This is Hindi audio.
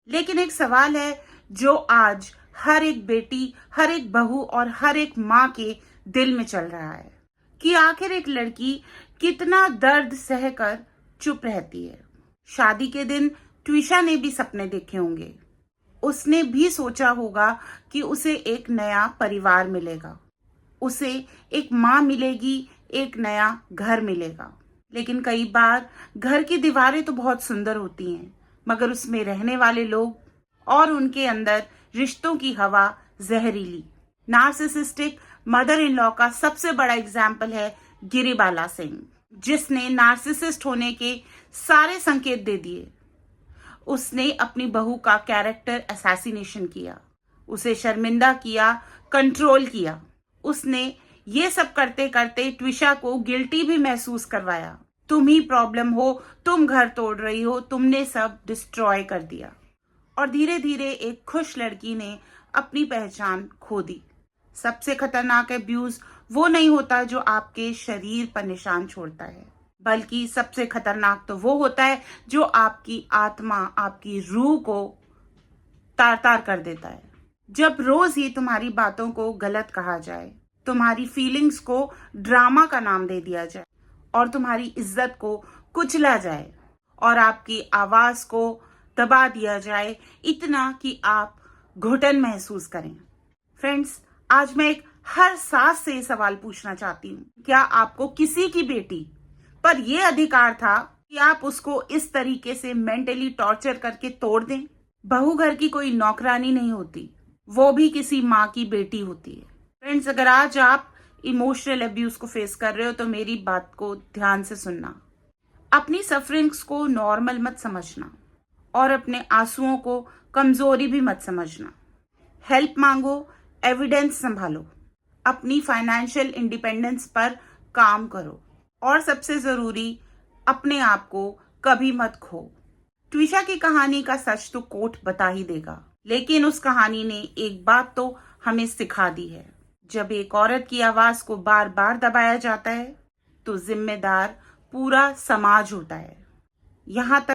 लेकिन एक सवाल है जो आज हर एक बेटी, हर एक बहू और हर एक माँ के दिल में चल रहा है कि आखिर एक लड़की कितना दर्द सहकर चुप रहती है। शादी के दिन ट्विशा ने भी सपने देखे होंगे। उसने भी सोचा होगा कि उसे एक नया परिवार मिलेगा, उसे एक माँ मिलेगी, एक नया घर मिलेगा। लेकिन कई बार घर की दीवारें तो बहुत सुंदर होती हैं, मगर उसमें रहने वाले लोग और उनके अंदर रिश्तों की हवा जहरीली। नार्सिसिस्टिक मदर इन लॉ का सबसे बड़ा एग्जाम्पल है गिरिबाला सिंह, जिसने नार्सिसिस्ट होने के सारे संकेत दे दिए। उसने अपनी बहू का कैरेक्टर असैसिनेशन किया, उसे शर्मिंदा किया, कंट्रोल किया। उसने ये सब करते करते ट्विशा को गिल्टी भी महसूस करवाया। तुम ही प्रॉब्लम हो, तुम घर तोड़ रही हो, तुमने सब डिस्ट्रॉय कर दिया। और धीरे धीरे एक खुश लड़की ने अपनी पहचान खो दी। सबसे खतरनाक अब्यूज वो नहीं होता जो आपके शरीर पर निशान छोड़ता है, बल्कि सबसे खतरनाक तो वो होता है जो आपकी आत्मा, आपकी रूह को तार तार कर देता है। जब रोज ही तुम्हारी बातों को गलत कहा जाए, तुम्हारी फीलिंग्स को ड्रामा का नाम दे दिया जाए और तुम्हारी इज्जत को कुचला जाए और आपकी आवाज को दबा दिया जाए इतना कि आप घुटन महसूस करें। फ्रेंड्स, आज मैं एक हर सास से ये सवाल पूछना चाहती हूँ, क्या आपको किसी की बेटी पर यह अधिकार था कि आप उसको इस तरीके से मेंटली टॉर्चर करके तोड़ दें? बहू घर की कोई नौकरानी नहीं होती, वो भी किसी माँ की बेटी होती है। फ्रेंड्स, अगर आज आप इमोशनल अब्यूज को फेस कर रहे हो तो मेरी बात को ध्यान से सुनना। अपनी सफरिंग्स को नॉर्मल मत समझना और अपने आंसुओं को कमजोरी भी मत समझना। हेल्प मांगो, एविडेंस संभालो, अपनी फाइनेंशियल इंडिपेंडेंस पर काम करो और सबसे जरूरी, अपने आप को कभी मत खो। ट्विशा की कहानी का सच तो कोर्ट बता ही देगा, लेकिन उस कहानी ने एक बात तो हमें सिखा दी है, जब एक औरत की आवाज को बार बार दबाया जाता है तो जिम्मेदार पूरा समाज होता है। यहाँ तक